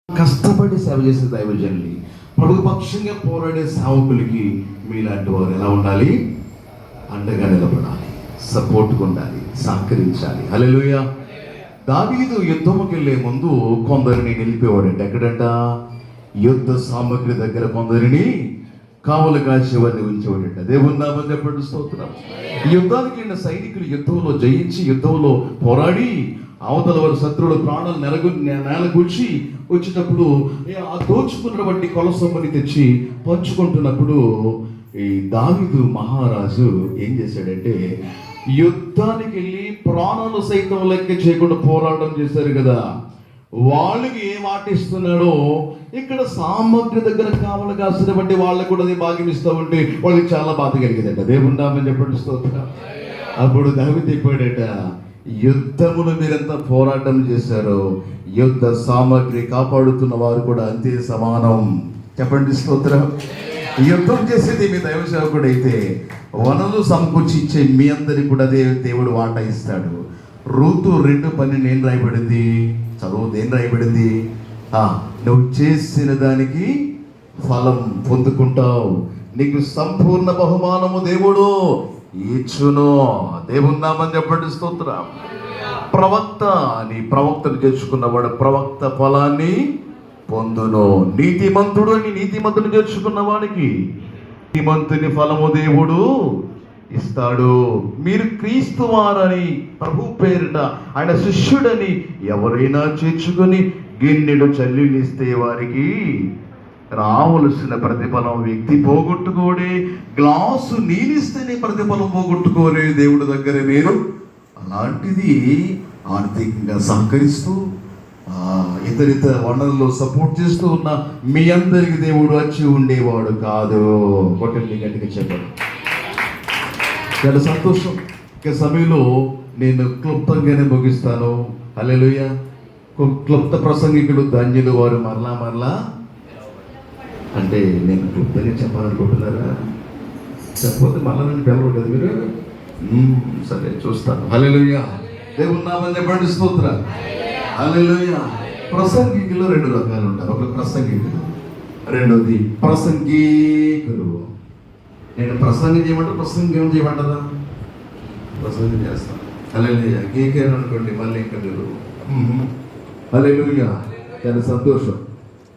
కష్టపడి సేవ చేసే దైవజనుల్ని, పక్షంగా పోరాడే సేవకులకి మీలాంటి వారు ఎలా ఉండాలి? అండగా నిలబడాలి, సపోర్ట్గా ఉండాలి, సహకరించాలి. హల్లెలూయా. దావీదు యుద్ధముకి వెళ్ళే ముందు కొందరిని నిలిపేవాడంట. ఎక్కడంట? యుద్ధ సామగ్రి దగ్గర కొందరిని కావలు కాసేవాడిని ఉంచేవాడంట. దేవుని నామం చెప్పండి, స్తోత్రం. యుద్ధానికి వెళ్ళిన సైనికులు యుద్ధంలో జయించి, యుద్ధంలో పోరాడి అవతల వారి శత్రువుల ప్రాణాలు నేలగూర్చి వచ్చేటప్పుడు ఆ దోచుకున్నటువంటి కొలసొమ్మని తెచ్చి పంచుకుంటున్నప్పుడు ఈ దావీదు మహారాజు ఏం చేశాడంటే, యుద్ధానికి వెళ్ళి ప్రాణాలు సైతం లెక్క చేయకుండా పోరాటం చేశారు కదా, వాళ్ళకి ఏం ఆటిస్తున్నాడో ఇక్కడ సామగ్రి దగ్గర కావాలి కాసినటువంటి వాళ్ళకు కూడా భాగ్యం ఇస్తూ ఉంటే వాళ్ళకి చాలా బాధ కలిగేదట. దేవుని నామం చెప్పండి, స్తోత్రం. అప్పుడు దావీదు చెప్పాడట, యుద్ధమును మీరెంత పోరాటం చేశారో యుద్ధ సామగ్రి కాపాడుతున్న వారు కూడా అంతే సమానం. చెప్పండి, స్తోత్రం. యుద్ధం చేసేది మీ దైవ సేవకుడు అయితే వనరులు సమకూర్చిచ్చే మీ అందరికి కూడా దేవుడు వాటా ఇస్తాడు. రూతు 2:12 ఏం రాయబడింది? చదువు. ఏం రాయబడింది? నువ్వు చేసిన దానికి ఫలం పొందుకుంటావు, నీకు సంపూర్ణ బహుమానము దేవుడు ఇచ్చును. దేవుని నామం చెప్పండి, స్తోత్రం. ప్రవక్త, నీ ప్రవక్తను చేర్చుకున్నవాడు ప్రవక్త ఫలాన్ని పొందును. నీతిమంతుడు నీ నీతిమంతుని చేర్చుకున్న వాడికి నీతిమంతుని ఫలము దేవుడు ఇస్తాడు. మీరు క్రీస్తు వారని, ప్రభు పేరిట ఆయన శిష్యుడని ఎవరైనా చేర్చుకొని గిన్నెడు చల్లినిస్తే వారికి రావలసిన ప్రతిఫలం వ్యక్తి పోగొట్టుకోడే. గ్లాసు నీరిస్తేనే ప్రతిఫలం పోగొట్టుకోలే దేవుడి దగ్గర మీరు. అలాంటిది ఆర్థికంగా సహకరిస్తూ ఇతరిత వనరుల్లో సపోర్ట్ చేస్తూ ఉన్న మీ అందరికి దేవుడు వచ్చి ఉండేవాడు కాదు. కొట్టండి గట్టిగా చెప్పండి. చాలా సంతోషం. ఇక సమయంలో నేను క్లుప్తంగానే ముగిస్తాను. హల్లెలూయా. క్లుప్త ప్రసంగికుడు ధన్యులు వారు మరలా అంటే నేను క్లుప్తంగా చెప్పాలనుకుంటున్నారా? చెప్పకపోతే మళ్ళా నన్ను పిలవలేదు మీరు. సరే, చూస్తాను. హల్లెలూయా. దేవుని నామం చెప్పండి, స్తోత్రం. హల్లెలూయా. ప్రసంగికులు 2 రకాలు ఉంటారు. ఒక ప్రసంగికులు, రెండోది ప్రసంగికులు. నేను ప్రసంగం చేయమంటే ప్రసంగం చేయమంటారా? ప్రసంగం చేస్తాను. హల్లెలూయా. కేకేను అనుకోండి, మళ్ళీ ఇంకా మీరు. హల్లెలూయా. చాలా సంతోషం.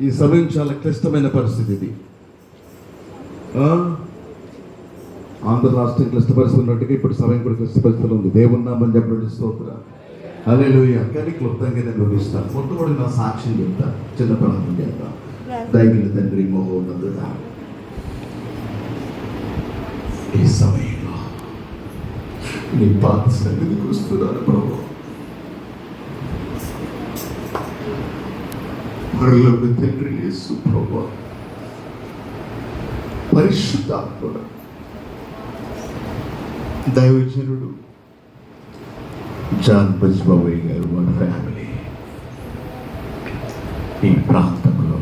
ఈ సమయం చాలా క్లిష్టమైన పరిస్థితి ఇది. ఆంధ్ర రాష్ట్రం క్లిష్ట పరిస్థితి ఉన్నట్టుగా ఇప్పుడు సమయం కూడా క్లిష్ట పరిస్థితులు ఉంది. దేవుని నామం చెప్పండి, స్తోత్రం. హల్లెలూయా. కానీ క్లుప్తంగా నేను వివరిస్తాను. మొట్టమొదటి నా సాక్ష్యం చెప్తా, చిన్న ప్రాంతం చేద్దాం. దైవ తండ్రి మహోన్నతుడా, ఈ సమయంలో నీ పాత సన్నిధికి వస్తున్నాను ప్రభు. మరొక తండ్రి యేసు ప్రభు, పరిశుద్ధాత్ముడు, దైవజనుడు జాన్ బజ్బాబయ్య గారు, వాళ్ళ ఫ్యామిలీ ఈ ప్రాంతంలో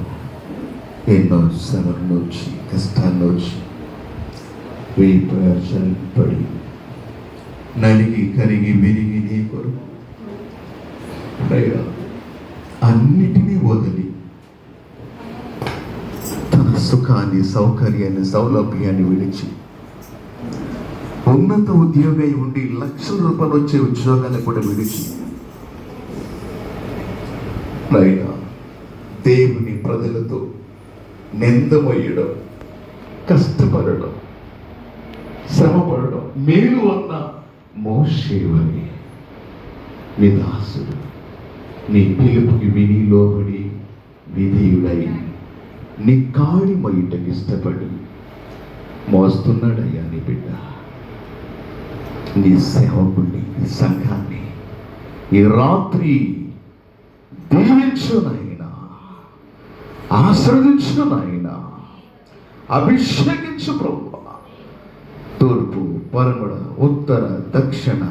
ఎన్నో శ్రమలు వచ్చి, కష్టాల్లో వచ్చి, వేయి ప్రయాసాలు పడి, నలిగి కరిగి విరిగి నీ కొరకు అన్నిటినీ వదిలి తన సుఖాన్ని, సౌకర్యాన్ని, సౌలభ్యాన్ని విడిచి ఉన్నత ఉద్యోగం ఉండి లక్షల రూపాయలు వచ్చే ఉద్యోగాన్ని కూడా విడిచి దేవుని ప్రజలతో నిందమయ్యడం, కష్టపడడం, శ్రమపడడం మేలు అన్న మోషేవని నీ దాసుడు నీ పిలుపుకి విని లోబడి విధేయుడై నీ కాడి మొయ్యటకి ఇష్టపడి మోస్తున్నాడయ్యా నీ బిడ్డ. నీ సేవకుడిని, నీ సంఘాన్ని ఈ రాత్రి దీవించు నాయనా, ఆశీర్వదించు నాయనా, అభిషేకించు ప్రభువా. తూర్పు, పరమడ, ఉత్తర, దక్షిణ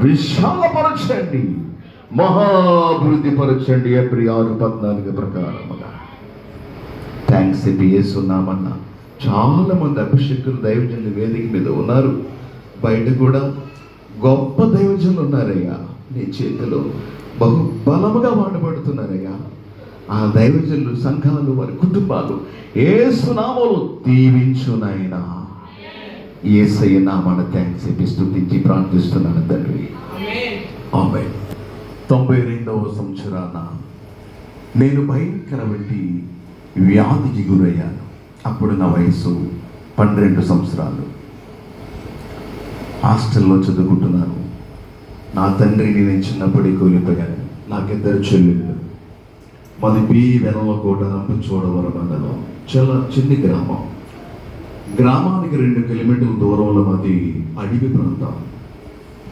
విశాలపరచండి, మహాభివృద్ధి పరచండి. ఏప్రిల్ 6:14 ప్రకారముగా థ్యాంక్స్ యేసునామన్నా. చాలా మంది అభిషేకులు, దైవజనులు వేదిక మీద ఉన్నారు, బయట కూడా గొప్ప దైవజనులు ఉన్నారయ్యా. నీ చేతిలో బహు బలముగా వాడబడుతున్నారయ్యా. ఆ దైవజనులు, సంఘాలు, వారి కుటుంబాలు యేసు నామములో దీవించునైనా. యేసయ్య నామమున థాంక్స్ చెప్పి స్తుతించి ప్రార్థిస్తున్నాను తండ్రి. ఆమేన్. 92వ సంవత్సరాన నేను భయంకరమైన వ్యాధికి గురయ్యాను. అప్పుడు నా వయసు 12 సంవత్సరాలు. హాస్టల్లో చదువుకుంటున్నాను. నా తండ్రిని నేను చిన్నప్పుడే కోల్పోయాను. నాకిద్దరు చెల్లెళ్ళు. మాది బి వెనలకోట, రంపచోడవరం మండలం. చాలా చిన్న గ్రామం. గ్రామానికి 2 కిలోమీటర్ల దూరంలో మాది అడవి ప్రాంతం.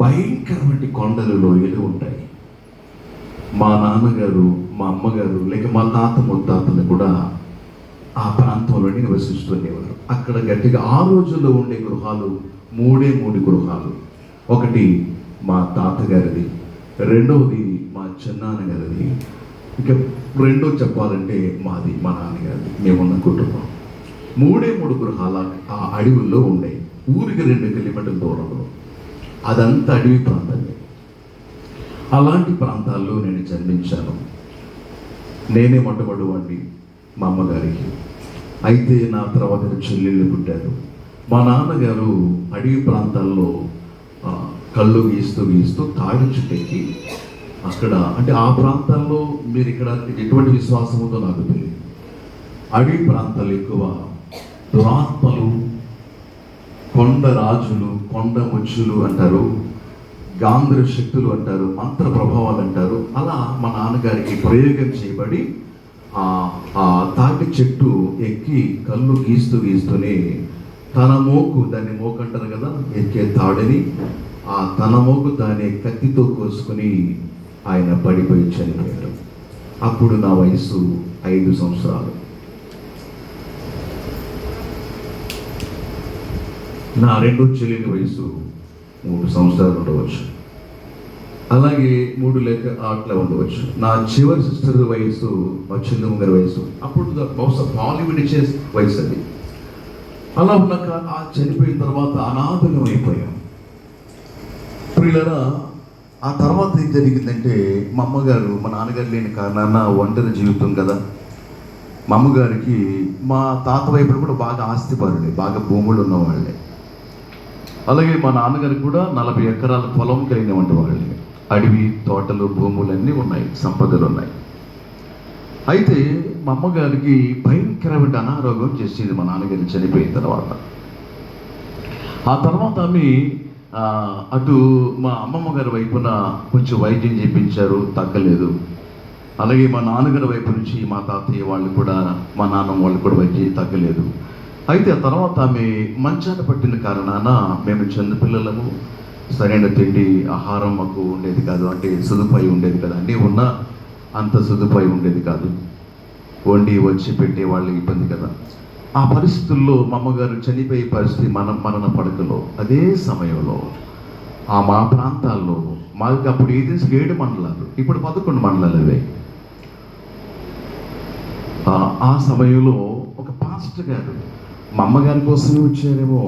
భయంకరమైన కొండలు, లోయలు ఉంటాయి. మా నాన్నగారు, మా అమ్మగారు, లేక మా తాత ముత్తాతలు కూడా ఆ ప్రాంతంలోనే నివసిస్తుండేవారు. అక్కడ గట్టిగా ఆ రోజుల్లో ఉండే గృహాలు 3 గృహాలు. ఒకటి మా తాతగారిది, రెండవది మా చిన్నాన్నగారిది, ఇక రెండో చెప్పాలంటే మాది, మా నాన్నగారిది. మేమున్న కుటుంబం 3 గృహాల ఆ అడవుల్లో ఉండే. ఊరికి 2 కిలోమీటర్ల దూరంలో. అదంతా అడవి ప్రాంతమే. అలాంటి ప్రాంతాల్లో నేను జన్మించాను. నేనే మొట్టమొదటివాడిని మా అమ్మగారికి. అయితే నా తర్వాత చెల్లెళ్ళు పుట్టారు. మా నాన్నగారు అడవి ప్రాంతాల్లో కళ్ళు గీస్తూ తాడి చుట్టెక్కి అక్కడ, అంటే ఆ ప్రాంతాల్లో మీరు ఇక్కడ ఎటువంటి విశ్వాసం ఉందో నాకు తెలియదు. అడవి ప్రాంతాలు ఎక్కువ దురాత్మలు, కొండ రాజులు, కొండ ముచ్చులు అంటారు, గాంధర్వ శక్తులు అంటారు, మంత్ర ప్రభావాలు అంటారు. అలా మా నాన్నగారికి ప్రయోగం చేయబడి ఆ తాటి చెట్టు ఎక్కి కళ్ళు గీస్తూనే తన మోకు, దాన్ని మోకు అంటారు కదా, ఎక్కే తాడిని, ఆ తన మోకు దాన్ని కత్తితో కోసుకుని ఆయన పడిపోయి చనిపోయారు. అప్పుడు నా వయసు 5 సంవత్సరాలు. నా రెండో చెల్లెలి వయసు 3 సంవత్సరాలు ఉండవచ్చు. అలాగే 3 లేక అట్లా ఉండవచ్చు. నా చివరి సిస్టర్ వయసు, మా చిన్నమ్మ గారి వయసు అప్పుడు బహుశా బాలీవుడ్ ఇచ్చే వయసు అది. అలా ఉన్నాక ఆ చనిపోయిన తర్వాత అనాథలం అయిపోయాం. ప్రియులరా, ఆ తర్వాత ఏం జరిగిందంటే మా అమ్మగారు, మా నాన్నగారు లేని కారణాన ఒంటరి జీవితం కదా. మా అమ్మగారికి మా తాత వైపు కూడా బాగా ఆస్తిపరులే, బాగా భూములు ఉన్నవాళ్ళే. అలాగే మా నాన్నగారికి కూడా 40 ఎకరాల పొలం కలిగినటువంటి వాళ్ళే. అడవి, తోటలు, భూములన్నీ ఉన్నాయి, సంపదలు ఉన్నాయి. అయితే మా అమ్మగారికి భయంకరమైన అనారోగ్యం చేసేది మా నాన్నగారు చనిపోయిన తర్వాత. ఆ తర్వాత ఆమె అటు మా అమ్మమ్మ గారి వైపున కొంచెం వైద్యం చేయించారు, తగ్గలేదు. అలాగే మా నాన్నగారి వైపు నుంచి మా తాతయ్య వాళ్ళు కూడా, మా నాన్నమ్మ వాళ్ళు కూడా వైద్యం తగ్గలేదు. అయితే ఆ తర్వాత ఆమె మంచాన పట్టిన కారణాన మేము చిన్నపిల్లలము, సరైన తిండి, ఆహారం మాకు ఉండేది కాదు. అంటే సదుపాయం ఉండేది కదా, అన్నీ ఉన్నా అంత సదుపాయం ఉండేది కాదు. వండి వచ్చి పెట్టే వాళ్ళు ఇబ్బంది కదా. ఆ పరిస్థితుల్లో మా అమ్మగారు చనిపోయే పరిస్థితి, మరణ పడకలో. అదే సమయంలో మా ప్రాంతాల్లో మాకు అప్పుడు 7 మండలాలు, ఇప్పుడు 11 మండలాలు అవే. ఆ సమయంలో ఒక పాస్టర్ గారు మా అమ్మగారి కోసమే వచ్చారేమో,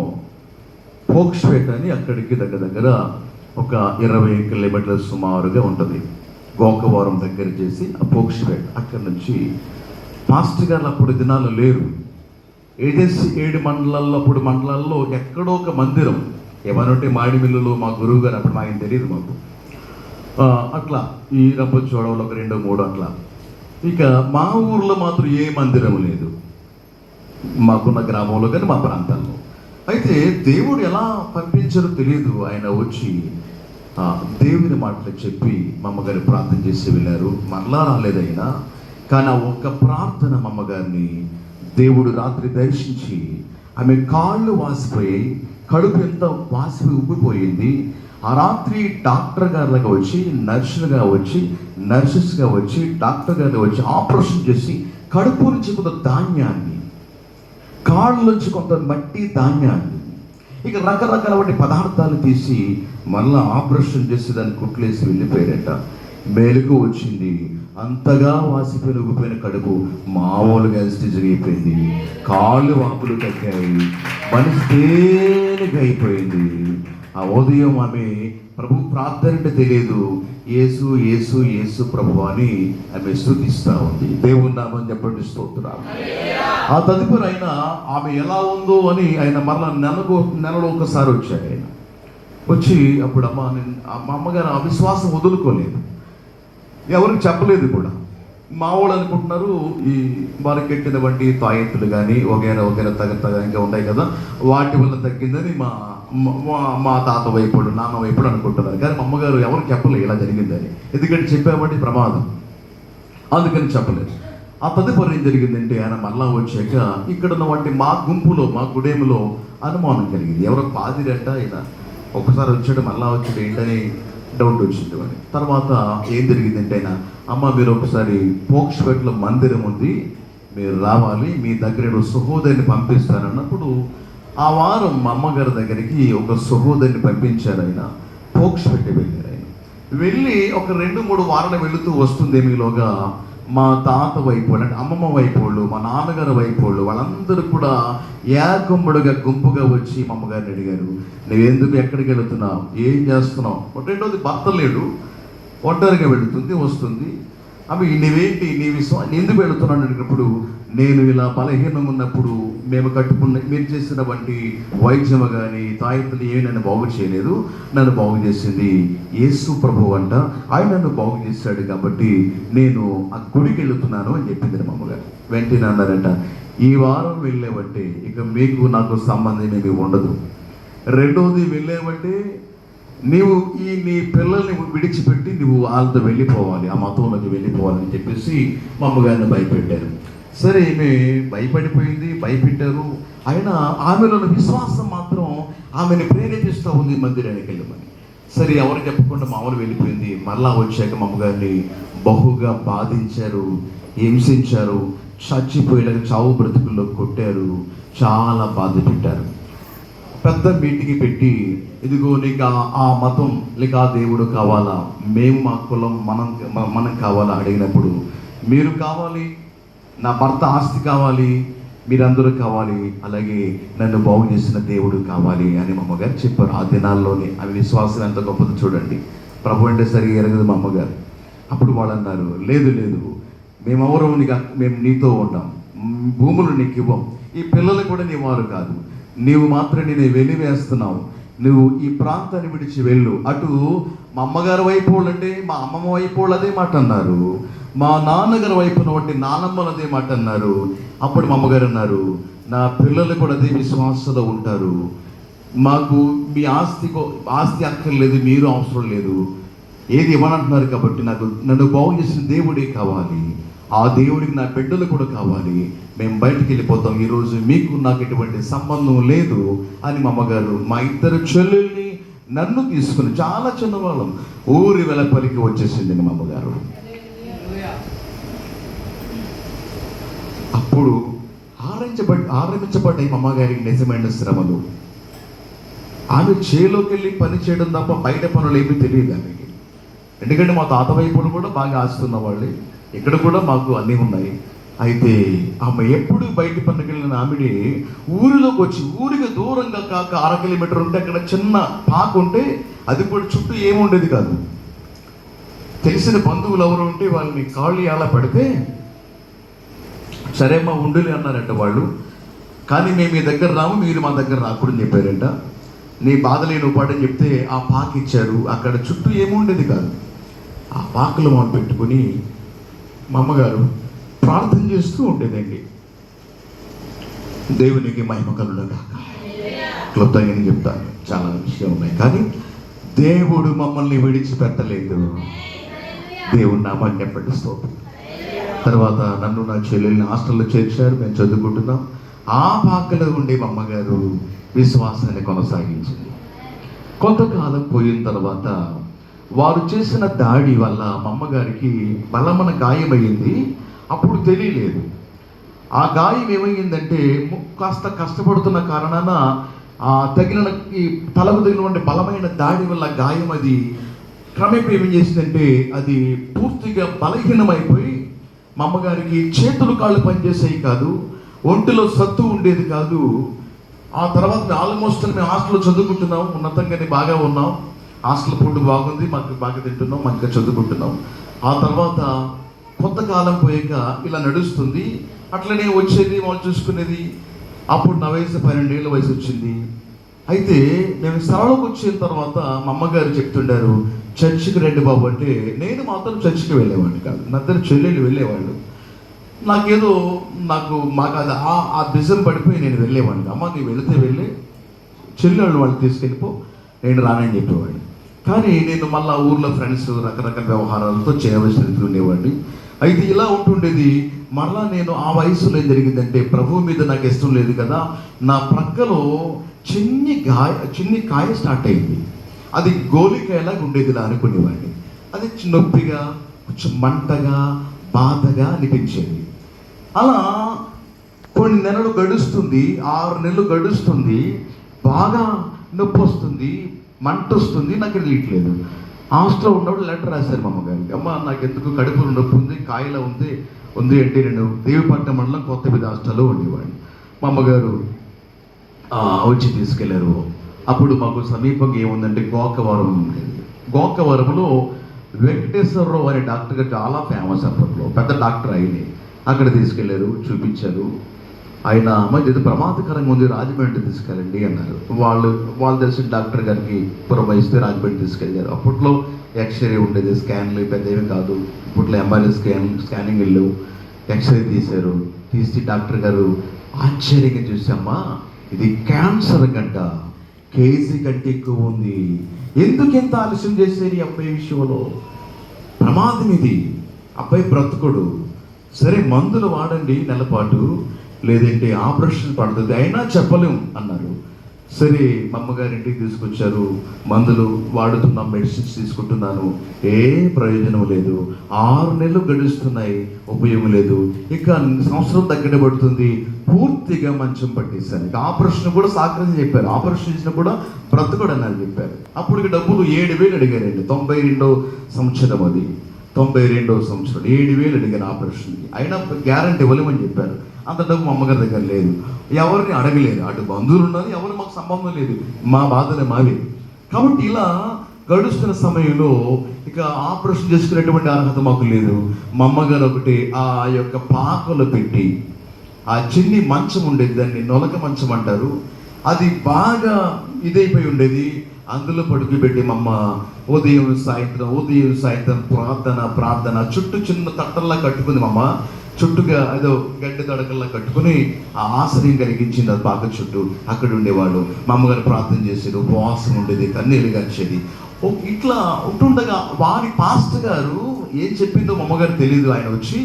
పోక్షపేట అని, అక్కడికి దగ్గర ఒక 20 కిలోమీటర్ల సుమారుగా ఉంటుంది. గోకవరం దగ్గర చేసి ఆ పోక్షపేట, అక్కడి నుంచి పాస్టర్ గారు అప్పుడు దినాలు లేరు. ఏజెన్సీ 7 మండలాల్లో, అప్పుడు మండలాల్లో ఎక్కడో ఒక మందిరం, ఏమనంటే మాడిమిల్లులో మా గురువు గారు, అప్పుడు మాకు తెలియదు మాకు. అట్లా ఈ రంపచోడవరం ఒక 2, 3 అట్లా. ఇక మా ఊర్లో మాత్రం ఏ మందిరం లేదు, మాకున్న గ్రామంలో కానీ మా ప్రాంతాల్లో. అయితే దేవుడు ఎలా పంపించారో తెలియదు. ఆయన వచ్చి దేవుని మాటలు చెప్పి మా అమ్మగారి ప్రార్థన చేసి వెళ్ళారు. మరలా రాలేదైనా, కానీ ఆ ఒక్క ప్రార్థన మా అమ్మగారిని దేవుడు రాత్రి దర్శించి, ఆమె కాళ్ళు వాసిపోయాయి, కడుపు ఎంత వాసిపోయి ఉబ్బిపోయింది. ఆ రాత్రి డాక్టర్ గారులాగా వచ్చి, నర్సెస్గా వచ్చి డాక్టర్ గారు వచ్చి ఆపరేషన్ చేసి కడుపు నుంచి కొంత ధాన్యాన్ని, కాళ్ళ నుంచి కొంత మట్టి ధాన్యాన్ని, ఇక రకరకాల పదార్థాలు తీసి మళ్ళీ ఆపరేషన్ చేసి దాన్ని కుట్లేసి వెళ్ళిపోయారట. మేలుకు వచ్చింది. అంతగా వాసిపోయిన ఉబ్బిపోయిన కడుపు మామూలుగా స్టేజ్ అయిపోయింది. కాళ్ళు వాపులు తగ్గాయి, మనసు తేలిక అయిపోయింది. ఆ ఉదయం ఆమె ప్రభు ప్రార్థన అంటే తెలియదు, యేసు యేసు యేసు ప్రభు అని ఆమె స్తుతిస్తూ ఉంది. దేవుని నామం చెప్పండి, స్తోత్రాలు. ఆ తదుపరి ఆమె ఎలా ఉందో అని ఆయన మరలా నెలలో ఒకసారి వచ్చాడు. ఆయన వచ్చి అప్పుడు మా అమ్మగారు అవిశ్వాసం వదులుకోలేదు, ఎవరికి చెప్పలేదు కూడా. మా వాళ్ళు అనుకుంటున్నారు ఈ వారికి ఎట్టినటువంటి తాయెత్తులు కానీ వగైరా తగ్గ ఇంకా ఉన్నాయి కదా, వాటి వల్ల తగ్గిందని మా తాత వైపుడు నాన్న వైపుడు అనుకుంటున్నారు. కానీ మా అమ్మగారు ఎవరు చెప్పలేదు ఇలా జరిగిందని, ఎందుకంటే చెప్పామంటే ప్రమాదం, అందుకని చెప్పలేదు. ఆ తదుపరి ఏం జరిగిందంటే ఆయన మరలా వచ్చాక ఇక్కడ ఉన్నటువంటి మా గుంపులో మా గుడేములో అనుమానం కలిగింది. ఎవరో పాదిరంట ఆయన ఒకసారి వచ్చాడు, మళ్ళా వచ్చాడు ఏంటని డౌట్ వచ్చింది అని. తర్వాత ఏం జరిగిందంటే ఆయన, అమ్మ మీరు ఒకసారి పోక్షపేటలో మందిరం ఉంది, మీరు రావాలి, మీ దగ్గర సహోదరిని పంపిస్తానన్నప్పుడు ఆ వారం మా అమ్మగారి దగ్గరికి ఒక సహోదరిని పంపించారు. ఆయన పోక్షపేట వెళ్ళారు. ఆయన వెళ్ళి ఒక 2-3 వారాలు వెళుతూ వస్తుంది. మీలోగా మా తాత వైపు అంటే అమ్మమ్మ వైపోళ్ళు, మా నాన్నగారి వైపోళ్ళు వాళ్ళందరూ కూడా ఏకమ్ముడుగా గుంపుగా వచ్చి మా అమ్మగారిని అడిగారు, నువ్వెందుకు ఎక్కడికి వెళుతున్నావు, ఏం చేస్తున్నావు? రెండోది భర్త లేడు, ఒంటరిగా వెళుతుంది వస్తుంది. అవి నువ్వేంటి నీ విశ్వాసం ఎందుకు వెళుతున్నాను అడిగినప్పుడు, నేను ఇలా బలహీనంగా ఉన్నప్పుడు మీరు చేసినటువంటి వైద్యము కానీ తాయెత్తులు ఏమి నన్ను బాగు చేయలేదు, నన్ను బాగు చేసింది యేసు ప్రభువు అంట, ఆయన నన్ను బాగు చేశాడు కాబట్టి నేను ఆ గుడికి వెళుతున్నాను అని చెప్పింది మా అమ్మగారు. వెంటనే అన్నారంట, ఈ వారం వెళ్ళేవంటే ఇక మీకు నాకు సంబంధం ఏమి ఉండదు, రెండోది వెళ్ళేవంటే నీవు నీ పిల్లల్ని విడిచిపెట్టి నువ్వు వాళ్ళతో వెళ్ళిపోవాలి, ఆ మతంలోకి వెళ్ళిపోవాలని చెప్పేసి మా అమ్మగారిని భయపెట్టారు. సరే ఈమె భయపడిపోయింది, భయపెట్టారు. అయినా ఆమెలోని విశ్వాసం మాత్రం ఆమెను ప్రేరేపిస్తూ ఉంది మందిరానికి వెళ్ళమని. సరే ఎవరు చెప్పకుండా మామూలు వెళ్ళిపోయింది. మరలా వచ్చాక మా అమ్మగారిని బహుగా బాధించారు, హింసించారు, చచ్చిపోయేలాగా చావు బ్రతుకుల్లో కొట్టారు, చాలా బాధ పెట్టారు. పెద్ద మీటింగ్ పెట్టి, ఇదిగో నీకు ఆ మతం లేక ఆ దేవుడు కావాలా, మేము మా కులం మనం కావాలా అడిగినప్పుడు, మీరు కావాలి, నా భర్త ఆస్తి కావాలి, మీరందరూ కావాలి, అలాగే నన్ను బాగు చేసిన దేవుడు కావాలి అని మా అమ్మగారు చెప్పారు. ఆ దినాల్లోనే అవి విశ్వాసం ఎంత గొప్పదో చూడండి. ప్రభు అంటే సరిగా ఎరగదు మా అమ్మగారు. అప్పుడు వాళ్ళు అన్నారు, లేదు మేమెవరూ మేము నీతో ఉంటాం, భూములు నీకు ఇవ్వం, ఈ పిల్లలు కూడా నీ వారు కాదు, నీవు మాత్రం నేను వెలివేస్తున్నావు, నువ్వు ఈ ప్రాంతాన్ని విడిచి వెళ్ళు. అటు మా అమ్మగారి వైపు వాళ్ళు అంటే మా అమ్మమ్మ వైపు వాళ్ళు అదే మాట అన్నారు, మా నాన్నగారి వైపున వంటి నానమ్మలు అదే మాట అన్నారు. అప్పుడు మా అమ్మగారు అన్నారు, నా పిల్లలు కూడా అదే విశ్వాసంలో ఉంటారు, మాకు మీ ఆస్తి అక్కర్లేదు, మీరు అవసరం లేదు, ఏది ఇవ్వనంటున్నారు కాబట్టి నన్ను బాగు చేసిన దేవుడే కావాలి, ఆ దేవుడికి నా బిడ్డలు కూడా కావాలి, మేము బయటికి వెళ్ళిపోతాం, ఈరోజు మీకు నాకు ఎటువంటి సంబంధం లేదు అని మా అమ్మగారు మా 2 చెల్లెల్ని నన్ను తీసుకుని, చాలా చిన్నవాళ్ళం, ఊరి వెలపలికి వచ్చేసింది మా అమ్మగారు. అప్పుడు ఆరంభించబడ్డాయి మా అమ్మగారికి నిజమైన శ్రమలు. ఆమె చేలోకి వెళ్ళి పని చేయడం తప్ప బయట పనులు ఏమీ తెలియదు ఆమెకి. ఎందుకంటే మా తాత వైపులు కూడా బాగా ఆస్తున్న వాళ్ళే, ఇక్కడ కూడా మాకు అన్నీ ఉన్నాయి. అయితే ఆమె ఎప్పుడు బయట పనులకు వెళ్ళిన ఆమెడి ఊరిలోకి వచ్చి, ఊరికి దూరంగా కాక 1/2 కిలోమీటర్ ఉంటే అక్కడ చిన్న పాక ఉంటే, అది కూడా చుట్టూ ఏముండేది కాదు. తెలిసిన బంధువులు ఎవరు ఉంటే వాళ్ళని కాళ్ళు అలా పెడితే, సరే మా ఉండులే అన్నారంట వాళ్ళు. కానీ మేము మీ దగ్గర రాము, మీరు మా దగ్గర రాకూడని చెప్పారంట. నీ బాధలే నువ్వు పడని చెప్తే ఆ పాక ఇచ్చారు. అక్కడ చుట్టూ ఏముండేది కాదు. ఆ పాకలు మనం పెట్టుకుని మా అమ్మగారు ప్రార్థన చేస్తూ ఉండేదండి. దేవునికి మహిమ కలుగుగాక. క్లుప్తంగా నేను చెప్తాను, చాలా విషయాలు ఉన్నాయి, కానీ దేవుడు మమ్మల్ని విడిచిపెట్టలేదు. దేవుడు నామాన్ని చెప్పండి, స్తోత్రం. తర్వాత నన్ను నా చెల్లెల్ని హాస్టల్లో చేర్చారు, మేము చదువుకుంటున్నాం. ఆ పాకలో ఉండే మా అమ్మగారు విశ్వాసాన్ని కొనసాగించింది. కొంతకాలం పోయిన తర్వాత వారు చేసిన దాడి వల్ల మా అమ్మగారికి బలమైన గాయమయ్యింది. అప్పుడు తెలియలేదు. ఆ గాయం ఏమైందంటే, కాస్త కష్టపడుతున్న కారణాన తగిన ఈ తలకు తగినటువంటి బలమైన దాడి వల్ల గాయం అది క్రమేపీ ఏం చేసిందంటే, అది పూర్తిగా బలహీనమైపోయి మా అమ్మగారికి చేతులు కాళ్ళు పనిచేసేవి కాదు, ఒంటిలో సత్తు ఉండేది కాదు. ఆ తర్వాత ఆల్మోస్ట్ మేము హాస్టల్లో చదువుకుంటున్నాం, ఉన్నతంగానే బాగా ఉన్నాం. హాస్టల్ ఫుడ్ బాగుంది, మాకు బాగా తింటున్నాం, మంచిగా చదువుకుంటున్నాం. ఆ తర్వాత కొంతకాలం పోయాక ఇలా నడుస్తుంది. అట్లనే వచ్చేది, వాళ్ళు చూసుకునేది. అప్పుడు నా వయసు 12 ఏళ్ళ వయసు వచ్చింది. అయితే మేము స్థలంలోకి వచ్చిన తర్వాత మా అమ్మగారు చెప్తుండారు, చర్చికి రండి బాబు అంటే. నేను మాత్రం చర్చికి వెళ్ళేవాడిని కాదు, నా ఇద్దరు చెల్లెళ్ళు వెళ్ళేవాళ్ళు. మాకు అది ఆ బిజం పడిపోయి నేను వెళ్ళేవాడిని. అమ్మ నీవు వెళితే వెళ్ళి చెల్లెళ్ళు వాళ్ళు తీసుకెళ్ళిపో, నేను రానని చెప్పేవాడిని. కానీ నేను మళ్ళీ ఊర్లో ఫ్రెండ్స్ రకరకాల వ్యవహారాలతో చేయవలసిన స్థితిలో ఉండేవాడిని. అయితే ఇలా ఉంటుండేది. మళ్ళా నేను ఆ వయసులో ఏం జరిగిందంటే, ప్రభువు మీద నాకు ఇష్టం లేదు కదా, నా ప్రక్కలో చిన్ని కాయ స్టార్ట్ అయింది. అది గోలికాయలాగా ఉండేది. ఇలా అనుకునేవాడిని. అది నొప్పిగా, కొంచెం మంటగా, బాధగా అనిపించేది. అలా కొన్ని నెలలు గడుస్తుంది, 6 నెలలు గడుస్తుంది. బాగా నొప్పి వస్తుంది, మంట వస్తుంది, నాకు తెలియట్లేదు. హాస్టల్లో ఉన్నప్పుడు లెటర్ రాశారు మా అమ్మగారికి, అమ్మ నాకు ఎందుకు కడుపులో నొప్పి ఉంది, కాయలా ఉంది అంటే నేను దేవిపట్నం మండలం కొత్తపేట హాస్టల్లో ఉండేవాడిని. మా అమ్మగారు వచ్చి తీసుకెళ్లారు. అప్పుడు మాకు సమీపంగా ఏముందంటే గోకవరం ఉండేది. గోకవరంలో వెంకటేశ్వరరావు అనే డాక్టర్ గారు చాలా ఫేమస్ అప్పట్లో, పెద్ద డాక్టర్ ఆయనే. అక్కడ తీసుకెళ్లారు, చూపించారు. ఆయన మరి ఇది ప్రమాదకరంగా ఉంది, రాజమండ్రి తీసుకెళ్ళండి అన్నారు. వాళ్ళు తెలిసిన డాక్టర్ గారికి పురమాయిస్తే రాజమండ్రి తీసుకెళ్ళారు. అప్పట్లో ఎక్స్రే ఉండేది, స్కాన్లు పెద్దవి కాదు. ఇప్పట్లో ఎంఆర్ఐ స్కానింగ్ వెళ్ళు, ఎక్స్రే తీశారు. తీసి డాక్టర్ గారు ఆశ్చర్యంగా చూసామ్మా, ఇది క్యాన్సర్ గంట, కేజీ కంటే ఎక్కువ ఉంది, ఎందుకు ఎంత ఆలస్యం చేసేది ఈ అబ్బాయి విషయంలో, ప్రమాదం ఇది, అబ్బాయి బ్రతుకుడు, సరే మందులు వాడండి నెలపాటు, లేదంటే ఆపరేషన్ పడుతుంది, అయినా చెప్పలేం అన్నారు. సరే మా అమ్మగారింటికి తీసుకొచ్చారు. మందులు వాడుతున్నాం, మెడిసిన్స్ తీసుకుంటున్నాను, ఏ ప్రయోజనం లేదు. 6 నెలలు గడుస్తున్నాయి, ఉపయోగం లేదు. ఇక సంవత్సరం దగ్గర పడుతుంది, పూర్తిగా మంచం పట్టేశాను. ఇక ఆపరేషన్ కూడా సాకరని చెప్పారు, ఆపరేషన్ చేసినా కూడా బ్రతుకుడు అన్నారు చెప్పారు. అప్పుడు డబ్బులు 7,000 అడిగారండి. 92వ సంవత్సరం, అది 92వ సంవత్సరం 7,000 అడిగారు ఆపరేషన్కి. అయినా గ్యారంటీ ఇవ్వలేమని చెప్పారు. అంత డబ్బు మా అమ్మగారి దగ్గర లేదు, ఎవరిని అడగలేదు. అటు బంధువులు ఉన్నారు, ఎవరు మాకు సంబంధం లేదు, మా బాధలే మావి. కాబట్టి ఇలా గడుస్తున్న సమయంలో ఇక ఆపరేషన్ చేసుకునేటువంటి అర్హత మాకు లేదు. మా అమ్మగారు ఒకటి ఆ యొక్క పాకలో పెట్టి, ఆ చిన్ని మంచం ఉండేది, దాన్ని నొలక మంచం అంటారు, అది బాగా ఇదైపోయి ఉండేది. అందులో పడుకోబెట్టి మా అమ్మ ఉదయం సాయంత్రం ప్రార్థన చుట్టూ చిన్న తట్టల్లా కట్టుకుంది. మా అమ్మ చుట్టుగా ఏదో గడ్డి తడకల్లా కట్టుకుని ఆ ఆశ్రయం కలిగించింది. అది పాక చుట్టూ అక్కడ ఉండేవాళ్ళు. మా అమ్మగారు ప్రార్థన చేసేది, ఉపవాసం ఉండేది, కన్నీళ్ళు గడిచేది. ఇట్లా ఉంటుండగా వారి పాస్టర్ గారు ఏం చెప్పిందో మా అమ్మగారు తెలియదు. ఆయన వచ్చి,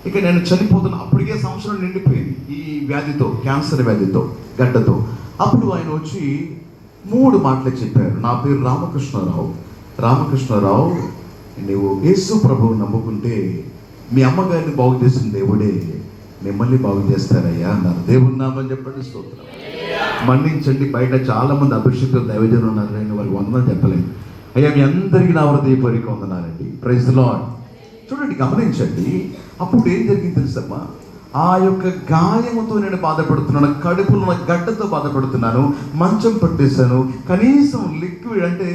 ఇక నేను చనిపోతున్నా, అప్పటికే సంవత్సరం నిండిపోయింది ఈ వ్యాధితో, క్యాన్సర్ వ్యాధితో, గడ్డతో. అప్పుడు ఆయన వచ్చి 3 మాటలు చెప్పారు. నా పేరు రామకృష్ణరావు, నువ్వు యేసు ప్రభువు నమ్ముకుంటే మీ అమ్మగారిని బాగు చేసిన దేవుడే మిమ్మల్ని బాగు చేస్తారయ్యా అన్నారు. దేవుని నామని చెప్పండి, స్తోత్రం. మన్నించండి, బయట చాలా మంది అభిషేకులు దైవజనులు ఉన్నారు, నేను వారికి వందనాలు చెప్పలేను. అయ్యా మీ అందరికీ నా హృదయపూర్వక వందనాలండి. Praise the lord. చూడండి, గమనించండి. అప్పుడు ఏం జరిగింది తెలుసమ్మా, ఆ యొక్క గాయముతో నేను బాధపడుతున్నాను, కడుపులో గడ్డతో బాధపడుతున్నాను, మంచం పట్టేశాను. కనీసం లిక్విడ్ అంటే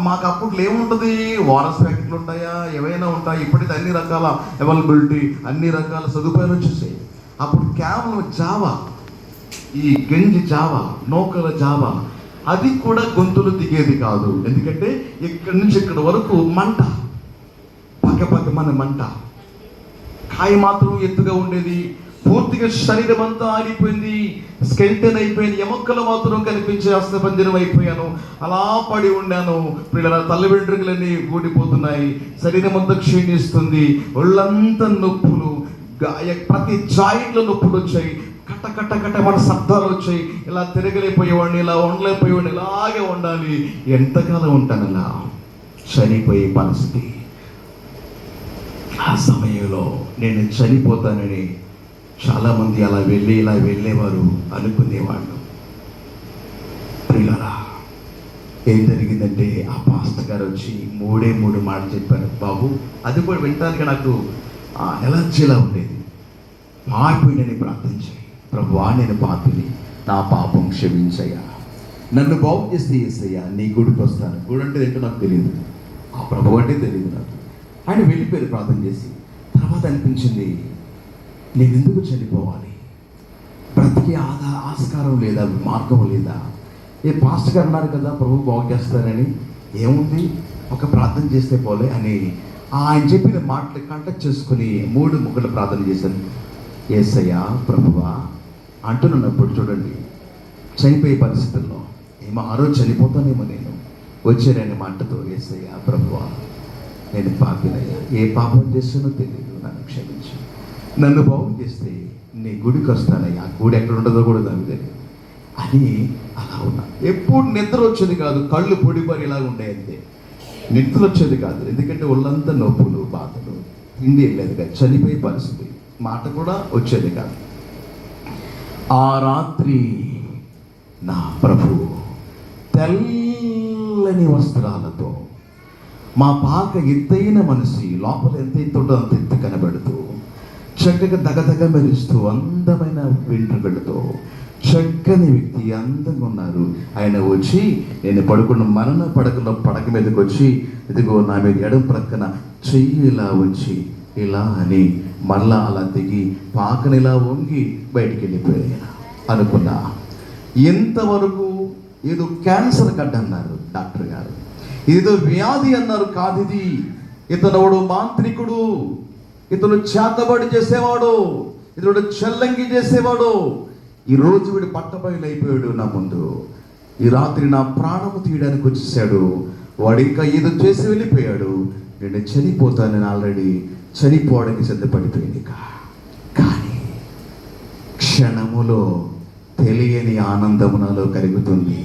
మాకు అప్పట్లో ఏముంటుంది, వారస్ ప్యాకెట్లు ఉంటాయా, ఏవైనా ఉంటాయి. ఇప్పటికీ అన్ని రకాల అవైలబిలిటీ, అన్ని రకాల సదుపాయాలు వచ్చేసాయి. అప్పుడు కేవలం జావా, ఈ గంజి జావా, నూకల జావా, అది కూడా గొంతులు దిగేది కాదు. ఎందుకంటే ఇక్కడి నుంచి ఇక్కడ వరకు మంట, పక్క మంట, కాయ మాత్రం ఎత్తుగా ఉండేది. పూర్తిగా శరీరం అంతా ఆగిపోయింది, స్కెల్టన్ అయిపోయింది, ఎముకలు మాత్రం కనిపించే అస్థిపంజరం అయిపోయాను. అలా పడి ఉండాను. పిల్లల తల్లి వెంట్రుకలన్నీ ఊడిపోతున్నాయి, శరీరం అంతా క్షీణిస్తుంది, ఒళ్ళంతా నొప్పులు, ప్రతి జాయింట్లో నొప్పులు వచ్చాయి, కట్ట మన శబ్దాలు వచ్చాయి. ఇలా తిరగలేకపోయేవాడిని, ఇలా ఉండలేకపోయేవాడిని, ఇలాగే ఉండాలి. ఎంతకాలం ఉంటాను అలా, చనిపోయే పరిస్థితి. ఆ సమయంలో నేను చనిపోతానని చాలామంది అలా వెళ్ళేవారు, అనుకునేవాళ్ళు. ప్రియులారా, ఏం జరిగిందంటే ఆ పాస్టర్ గారు వచ్చి 3 మాటలు చెప్పారు. బాబు, అది కూడా వినటానికి నాకు ఎలర్జీలా ఉండేది. పాపిని ప్రార్థన చేయి, ప్రభువా నేను పాపిని, నా పాపం క్షమించయ్యా, నన్ను బాగు చేస్తే యేసయ్య నీ గుడికి వస్తాను. గుడి అంటే ఏంటో నాకు తెలియదు, ఆ ప్రభు అంటే తెలియదు నాకు. ఆయన వెళ్ళిపోయారు ప్రార్థన చేసి. తర్వాత అనిపించింది, నేను ఎందుకు చనిపోవాలి? బ్రతికి ఆస్కారం లేదా, మార్గం లేదా? ఏ పాస్టర్ గారు అన్నారు కదా ప్రభు బాగు చేస్తారని, ఏముంది ఒక ప్రార్థన చేస్తే పోలే అని ఆయన చెప్పిన మాటలు కంటెక్ట్ చేసుకుని 3 ముక్కలు ప్రార్థన చేశాను. యేసయ్య ప్రభువా అంటున్నప్పుడు చూడండి, చనిపోయే పరిస్థితుల్లో ఏమో ఆ రోజు చనిపోతానేమో నేను, వచ్చానని మాటతో యేసయ్య ప్రభువా నేను పాపినయ్యా, ఏ పాపం చేస్తానో తెలియదు, నన్ను క్షమించు, నన్ను బాగు చేస్తే నీ గుడికి వస్తానయ్యా, ఆ గుడి ఎక్కడ ఉండదో కూడా నాకు తెలియదు అని అలా ఉన్నా. ఎప్పుడు నిద్ర వచ్చేది కాదు, కళ్ళు పొడిపడి ఇలా ఉండేది, నిద్ర వచ్చేది కాదు. ఎందుకంటే ఒళ్ళంతా నొప్పులు, బాధలు, తిండి వెళ్ళేది కాదు, చనిపోయే పరిస్థితి, మాట కూడా వచ్చేది కాదు. ఆ రాత్రి నా ప్రభు తెల్లని వస్త్రాలతో, మా పాక ఎత్తైన మనిషి, లోపల ఎంత ఎత్తుంటో అంత ఎత్తు కనబడుతూ, చక్కగా దగదగ మెరుస్తూ, అందమైన వెంట్రుకలతో చక్కని వ్యక్తి, అందంగా ఉన్నారు. ఆయన వచ్చి నేను పడుకున్న మరణ పడక మీదకి వచ్చి, ఇదిగో నా మీద ఎడం ప్రక్కన చెయ్యి ఇలా ఉంచి ఇలా అని మరలా అలా దిగి పాకని ఇలా వంగి బయటికి వెళ్ళిపోయాను. అనుకున్నా ఇంతవరకు ఏదో క్యాన్సర్ గడ్డ అన్నారు డాక్టర్ గారు, ఏదో వ్యాధి అన్నారు. కాదు, ఇది ఇతనుడు మాంత్రికుడు, ఇతను చేతబడి చేసేవాడు, ఇతడు చెల్లంగి చేసేవాడు. ఈరోజు వీడు పట్టబయలు అయిపోయాడు నా ముందు. ఈ రాత్రి నా ప్రాణము తీయడానికి వచ్చేసాడు. వాడు ఇంకా ఏదో చేసి వెళ్ళిపోయాడు. నేను చనిపోతానని ఆల్రెడీ చనిపోవడానికి సిద్ధపడిపోయింది. కానీ క్షణములో తెలియని ఆనందము నాలో కలుగుతుంది.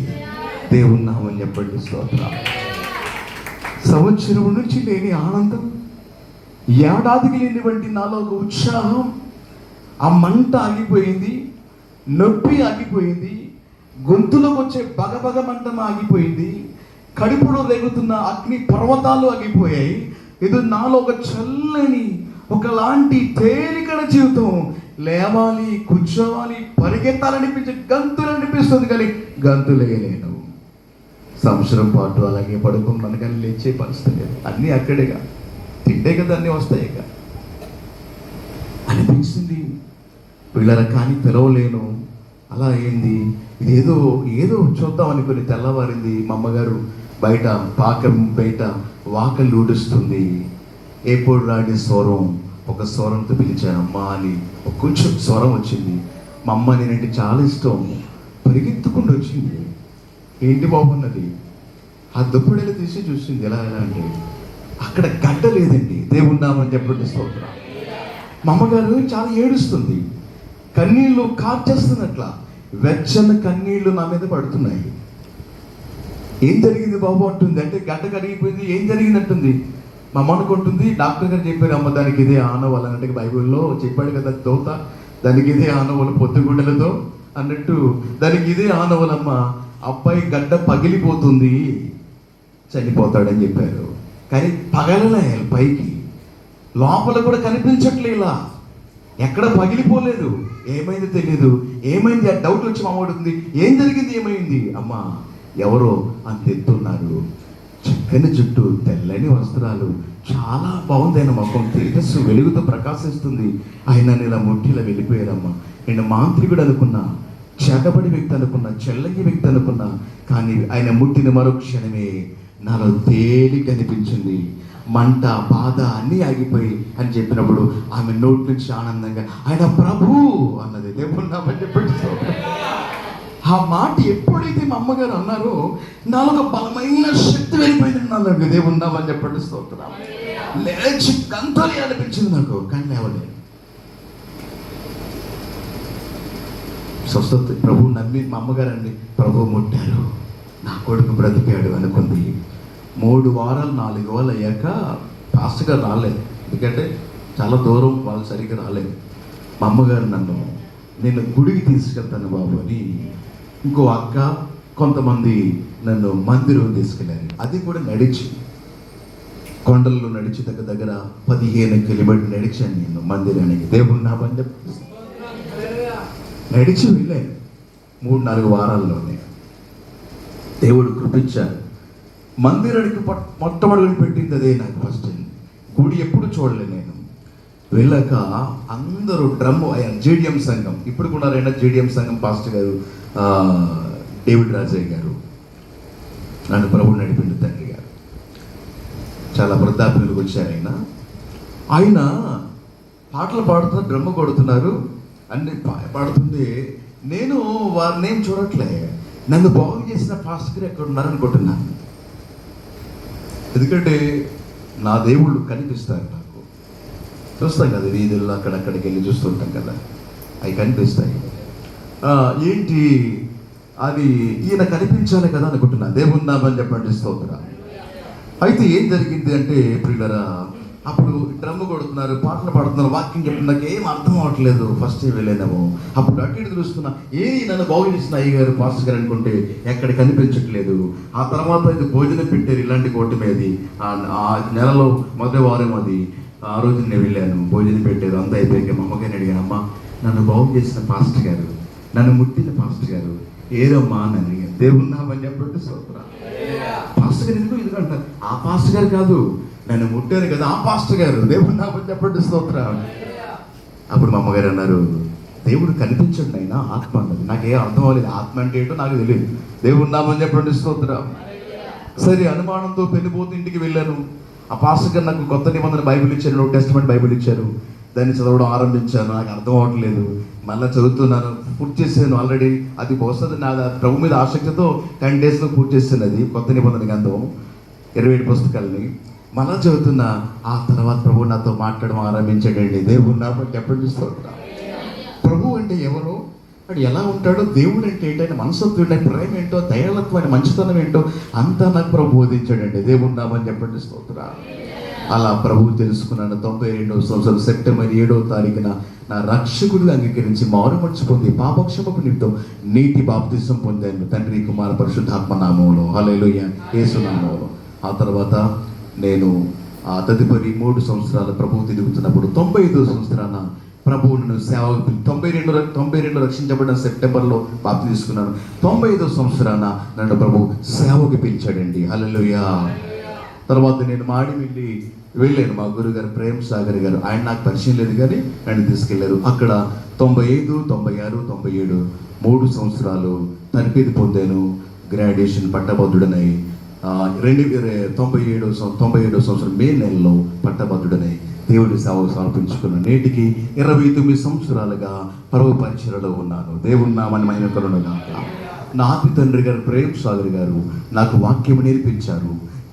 దేవుని నామని చెప్పండి, స్తోత్రం. సంవత్సరం నుంచి లేని ఆనందం, ఏడాదికి లేనివంటి నాలో ఒక ఉత్సాహం, ఆ మంట ఆగిపోయింది, నొప్పి ఆగిపోయింది, గొంతులోకి వచ్చే బగబగ మంటం ఆగిపోయింది, కడుపులో రేగుతున్న అగ్ని పర్వతాలు ఆగిపోయాయి. ఇది నాలో ఒక చల్లని, ఒకలాంటి తేలికడ జీవితం. లేవాలి, కూర్చోవాలి, పరిగెత్తాలనిపించే, గంతులు అనిపిస్తుంది, కానీ గంతులేయలేను. సంవత్సరం పాటు అలాగే పడుకున్నాను, కానీ లేచే పరిస్థితి లేదు. అన్నీ అక్కడేగా, తింటే కదా అన్నీ వస్తాయిగా అనిపించింది. పిల్లల కానీ పిలవలేను, అలా అయింది. ఇది ఏదో చూద్దాం అనుకుని తెల్లవారింది. మా అమ్మగారు బయట పాకం బయట వాకలు ఊడుస్తుంది. ఎప్పుడు రాని స్వరం, ఒక స్వరంతో పిలిచాను అమ్మా అని. కొంచెం స్వరం వచ్చింది. మా అమ్మ నేనంటే చాలా ఇష్టం, పరిగెత్తుకుంటూ వచ్చింది. ఏంటి బాగున్నది, ఆ దుప్పటిలో తీసి చూసింది. ఎలా అంటే అక్కడ గడ్డ లేదండి. దేవుని నామని చెప్పండి, స్తోత్రం. మా అమ్మగారు చాలా ఏడుస్తుంది, కన్నీళ్ళు కార్చేస్తున్నట్ల వెచ్చని కన్నీళ్లు నా మీద పడుతున్నాయి. ఏం జరిగింది బాబు అంటుంది. అంటే గడ్డ కరిగిపోయింది, ఏం జరిగిందంటుంది. మా అమ్మ అనుకుంటుంది, డాక్టర్ గారు చెప్పారు, అమ్మ దానికి ఇదే ఆనవాళ్ళు అంటే, బైబిల్లో చెప్పాడు కదా దోత, దానికి ఇదే ఆనవాళ్ళు పొద్దుగుండెలతో అన్నట్టు, దానికి ఇదే ఆనవాళ్ళమ్మ. అబ్బాయి గడ్డ పగిలిపోతుంది, చనిపోతాడని చెప్పారు. కానీ పగలలే పైకి, లోపల కూడా కనిపించట్లే, ఇలా ఎక్కడ పగిలిపోలేదు. ఏమైంది తెలియదు, ఏమైంది ఆ డౌట్ వచ్చి మా అడుగుతుంది, ఏం జరిగింది, ఏమైంది. అమ్మ ఎవరో అంత ఎత్తున్నారు, చక్కని జుట్టు, తెల్లని వస్త్రాలు, చాలా బాగుంది ఆయన ముఖం, తేజస్సు వెలుగుతో ప్రకాశిస్తుంది. ఆయన ఇలా ముట్టిలా వెళ్ళిపోయారమ్మా. నేను మాంత్రికుడు అనుకున్నా, చేతబడి వ్యక్తి అనుకున్నా, చెల్లంగి వ్యక్తి అనుకున్నా, కానీ ఆయన ముట్టిన మరో క్షణమే నాలో తేలిక అనిపించింది. మంట, బాధ అన్నీ ఆగిపోయి అని చెప్పినప్పుడు ఆమె నోటి నుంచి ఆనందంగా ఆయన ప్రభు అన్నది. దేవుని నామని చెప్పండి. ఆ మాట ఎప్పుడైతే మా అమ్మగారు అన్నారో నాలో ఒక బలమైన శక్తి వెళ్ళిపోయింది నాలో. దేవుని నామని చెప్పండి, స్తోత్రం. లేచి గంతలే అనిపించింది నాకు, కానీ లేవలేదు. స్వస్థత ప్రభు నమ్మి మా అమ్మగారు అండి, ప్రభు ముట్టారు, నా కొడుకు బ్రతికాడు అనుకుంది. 3 వారాలు 4 వారాలు అయ్యాక పాస్టర్ గారు రాలేదు, ఎందుకంటే చాలా దూరం, వాళ్ళు సరిగ్గా రాలేదు. మా అమ్మగారు నేను గుడికి తీసుకెళ్తాను బాబు అని, ఇంకో అక్క కొంతమంది నన్ను మందిరం తీసుకెళ్ళారు. అది కూడా నడిచి, కొండల్లో నడిచి దగ్గర 15 కిలోమీటర్లు నడిచాను నేను మందిరానికి. దేవుని నా బండి నడిచి వెళ్ళాను 3-4 వారాల్లోనే. దేవుడు కృపించారు. మందిరానికి మొట్టమొదటి పెట్టింది అదే నాకు ఫస్ట్. గుడి ఎప్పుడు చూడలేదు నేను. వెళ్ళాక అందరూ డ్రమ్ము జేడిఎం సంఘం, ఇప్పుడు కూడా రెండో జేడిఎం సంఘం పాస్టర్ గారు డేవిడ్ రాజయ్య గారు నన్ను ప్రభువు నడిపిండు తండ్రి గారు. చాలా వృద్ధాప్యులకు వచ్చారు ఆయన పాటలు పాడుతున్నారు, డ్రమ్ము కొడుతున్నారు, అన్ని పాడుతుంది. నేను వారిని ఏం చూడట్లే, నన్ను బాగు చేసిన పాస్టర్ గారు ఎక్కడ ఉన్నారనుకుంటున్నాను. ఎందుకంటే నా దేవుళ్ళు కనిపిస్తారు నాకు. చూస్తాం కదా వీధుల్లో అక్కడికి వెళ్ళి చూస్తుంటాం కదా, అవి కనిపిస్తాయి. ఏంటి అది ఈయన కనిపించాలి కదా అనుకుంటున్నా. దేవుని నామని చెప్పండి స్తోత్రం. అయితే ఏం జరిగింది అంటే ప్రియులరా, అప్పుడు డ్రమ్ము కొడుతున్నారు, పాటలు పాడుతున్నారు, వాక్యం చెప్తున్నారు, నాకు ఏం అర్థం అవ్వట్లేదు. ఫస్ట్ వెళ్ళాము, అప్పుడు అటు ఇటు చూస్తున్నా, నన్ను బాగు చేసిన అయ్యగారు పాస్టర్ గారు అనుకుంటే ఎక్కడ కనిపించట్లేదు. ఆ తర్వాత ఇది భోజనం పెట్టారు ఇలాంటి కోటి మీది, ఆ నెలలో మొదటి వారం అది. ఆ రోజు నేను వెళ్ళాను, భోజనం పెట్టారు, అంతా అయిపోయాక మా అమ్మగారిని అడిగాను, అమ్మ నన్ను బాగు చేసిన పాస్టర్ గారు, నన్ను ముట్టిన పాస్టర్ గారు ఏదమ్మా అని అడిగాను. దేవుని నామని చెప్పండి స్తోత్రం. పాస్టర్ గారు ఎందుకంటే ఆ పాస్టర్ గారు కాదు, నన్ను ముట్టారు కదా ఆ పాస్టర్ గారు, దేవుని నామని చెప్పండి స్తోత్రం. అప్పుడు మా అమ్మగారు అన్నారు, దేవుడు కనిపించండి అయినా ఆత్మ అన్నది. నాకేం అర్థం అవ్వలేదు, ఆత్మ అంటే ఏంటో నాకు తెలియదు. దేవుని నామని చెప్పండి స్తోత్రం. సరే అనుమానంతో పెళ్ళిపోతూ ఇంటికి వెళ్ళాను. ఆ పాస్టర్ గారు నాకు కొత్త నిబంధన బైబిల్ ఇచ్చారు, న్యూ టెస్టమెంట్ బైబిల్ ఇచ్చారు. దాన్ని చదవడం ఆరంభించాను. నాకు అర్థం అవ్వట్లేదు, మళ్ళీ చదువుతున్నాను. పూర్తి చేశాను ఆల్రెడీ. అది వస్తుంది నా ప్రభు మీద ఆసక్తితో 10 daysలో పూర్తి చేశాను. అది కొత్త నిబంధన గ్రంథం 27 పుస్తకాలని మళ్ళా చదువుతున్నా. ఆ తర్వాత ప్రభు నాతో మాట్లాడడం ఆరంభించాడండి. దేవుడు నాపై చెప్పండి స్తోత్రం. ప్రభు అంటే ఎవరు, వాడు ఎలా ఉంటాడో, దేవుడు అంటే ఏంటంటే మనసత్వం, ప్రేమ ఏంటో, దయాళత్వం, మంచితనం ఏంటో అంతా నాకు ప్రభు బోధించాడండి. దేవుడు నామని చెప్పండి స్తోత్రం. అలా ప్రభు తెలుసుకున్నాను. 92వ సంవత్సరం సెప్టెంబర్ 7వ తారీఖున నా రక్షకుడిగా అంగీకరించి మారు మనసు పొంది పాపక్షమకు నిమిత్తం నీటి బాప్తిసం పొందాను తండ్రి కుమార పరిశుద్ధాత్మ నామంలో, హల్లెలూయా, యేసు నామంలో. ఆ తర్వాత నేను ఆ తదుపరి 3 సంవత్సరాల ప్రభువు తిరుగుతున్నప్పుడు 95వ సంవత్సరాన ప్రభువును సేవ 92 రక్షించబడిన సెప్టెంబర్లో బాప్తి తీసుకున్నాను. 95వ సంవత్సరాన నన్ను ప్రభు సేవకి పిలిచాడండి, హల్లెలూయా. తర్వాత నేను మాడిమిల్లి వెళ్ళాను. మా గురుగారు ప్రేమ్ సాగర్ గారు, ఆయన నాకు పరిచయం లేదు కానీ నన్ను తీసుకెళ్లారు. అక్కడ 95, 96, 97 3 సంవత్సరాలు తర్ఫీదు పొందాను. గ్రాడ్యుయేషన్ పట్టభద్రుడనై 97వ సంవత్సరం మే నెలలో పట్టభద్రుడనై దేవుడి సేవకు సమర్పించుకున్నాను. నేటికి 29 సంవత్సరాలుగా ప్రభు పరిచర్యలో ఉన్నాను. దేవుని నామని మహిమ కలుగునుగాక. నా ఆది తండ్రి గారు ప్రేమ్ సాగర్ గారు నాకు వాక్యం నేర్పించారు,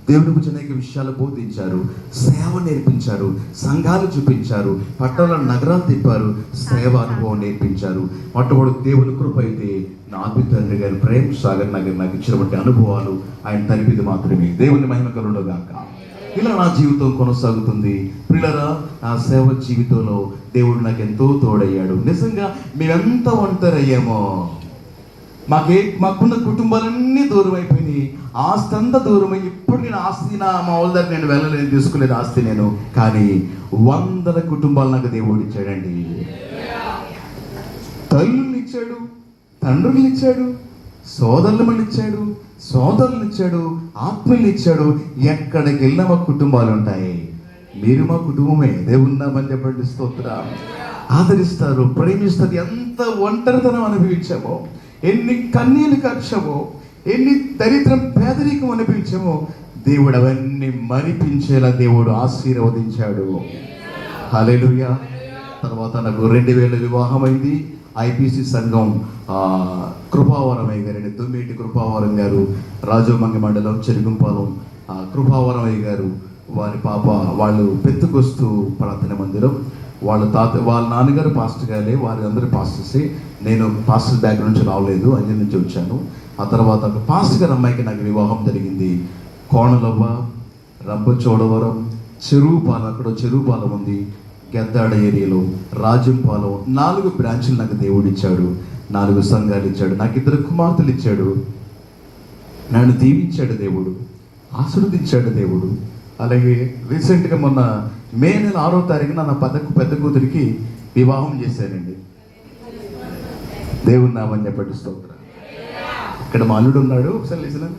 దేవుని గురించి అనేక విషయాలు బోధించారు, సేవ నేర్పించారు, సంఘాలు చూపించారు, పట్టణాల నగరాలు తిప్పారు, సేవ అనుభవం నేర్పించారు. మొట్టమొదటి దేవుని కృప అయితే నా ఆది తండ్రి గారు ప్రేమ్ సాగర్ నాకు ఇచ్చినటువంటి అనుభవాలు, ఆయన తరిపిది మాత్రమే. దేవుని మహిమ కలుగునుగాక. ఇలా నా జీవితం కొనసాగుతుంది. పిల్లరా, నా సేవ జీవితంలో దేవుడు నాకు ఎంతో తోడయ్యాడు. నిజంగా మేమెంత ఒంటరయ్యామో, మాకున్న కుటుంబాలన్నీ దూరం అయిపోయినాయి, ఆస్తి అంతా దూరమై. ఇప్పుడు నేను ఆస్తి మా వాళ్ళ దగ్గర నేను వెళ్ళలేదు, తీసుకునేది ఆస్తి నేను, కానీ 100 కుటుంబాలు నాకు దేవుడు ఇచ్చాడండి. తల్లుల్ని ఇచ్చాడు, తండ్రుల్ని ఇచ్చాడు, సోదరులను ఇచ్చాడు, ఆత్మల్ని ఇచ్చాడు. ఎక్కడికి వెళ్ళినా మా కుటుంబాలు ఉంటాయి. మీరు మా కుటుంబమే. దేవుని నామని చెప్పండి స్తోత్రం. ఆదరిస్తారు, ప్రేమిస్తారు. ఎంత ఒంటరితనం అనుభవించామో, ఎన్ని కన్నీళ్ళు కార్చామో, ఎన్ని దరిద్రం పేదరికం అనిపించామో, దేవుడు అవన్నీ మరిపించేలా దేవుడు ఆశీర్వదించాడు. హల్లెలూయా. తర్వాత నాకు 2000 వివాహమైంది. ఐపీసీ సంఘం కృపావరమయ్య గారు, దుమ్మేటి కృపావరం గారు, రాజమంగి మండలం చెరుగుంపాలెం కృపావరమయ్య గారు, వారి పాప, వాళ్ళు పెత్తుకొస్తూ ప్రార్థన మందిరం, వాళ్ళ నాన్నగారు పాస్టర్ గారే, వారి అందరూ పాస్టర్సే. నేను పాస్టర్ బ్యాక్గ్రౌండ్ నుంచి రావలేదు, అంజన్ నుంచి వచ్చాను. ఆ తర్వాత ఒక పాస్టర్ గారి అమ్మాయికి నాకు వివాహం జరిగింది. కోణలవ్వ, రంపచోడవరం, చెరువుపాలెం, అక్కడ చెరువుపాలెం ఉంది, గెద్దాడ ఏరియాలో, రాజంపాలెం 4 బ్రాంచులు నాకు దేవుడు ఇచ్చాడు. 4 సంఘాలు ఇచ్చాడు. నాకు 2 కుమార్తెలు ఇచ్చాడు. నన్ను దీవించాడు దేవుడు, ఆశీర్వదించాడు దేవుడు. అలాగే రీసెంట్గా మొన్న మే నెల 6వ తారీఖున నా పెద్ద కూతురికి వివాహం చేశానండి. దేవుని నామని చెప్పండి స్తోత్రం. ఇక్కడ మా అల్లుడు ఉన్నాడు, ఒకసారి లేచినాను.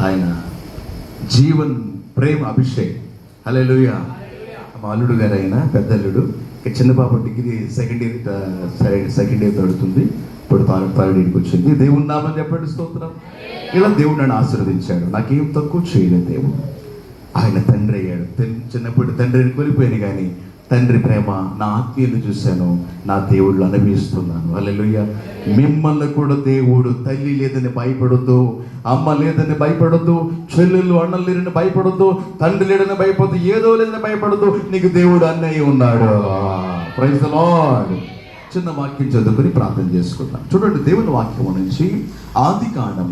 ఆయన జీవన్ ప్రేమ్ అభిషేక్. హల్లెలూయా. మా అల్లుడు గారు ఆయన పెద్దల్లుడు. ఇక చిన్న పాప డిగ్రీ సెకండ్ ఇయర్ చదువుతుంది. ఇప్పుడు థర్డ్ ఇయర్కి వచ్చింది. దేవుని నామని చెప్పండి, స్తోత్రం. ఇలా దేవుడు నన్ను ఆశీర్వదించాడు. నాకేం తక్కువ చేయలేదు దేవుడు. ఆయన తండ్రి అయ్యాడు. చిన్నప్పుడు తండ్రిని కోల్పోయాను, కానీ తండ్రి ప్రేమ నా ఆత్మీయులు చూశాను, నా దేవుళ్ళు అనుభవిస్తున్నాను. హల్లెలూయా. మిమ్మల్ని కూడా దేవుడు తల్లి లేదని భయపడొద్దు, అమ్మ లేదని భయపడొద్దు, చెల్లెళ్ళు అన్నలు లేదని భయపడొద్దు, తండ్రి లేదని భయపడద్దు, ఏదో లేదని భయపడద్దు. నీకు దేవుడు అన్నయ్య ఉన్నాడు. Praise the lord. చిన్న వాక్యం చదువుకొని ప్రార్థన చేసుకుందాం. చూడండి, దేవుని వాక్యం నుంచి ఆదికాండం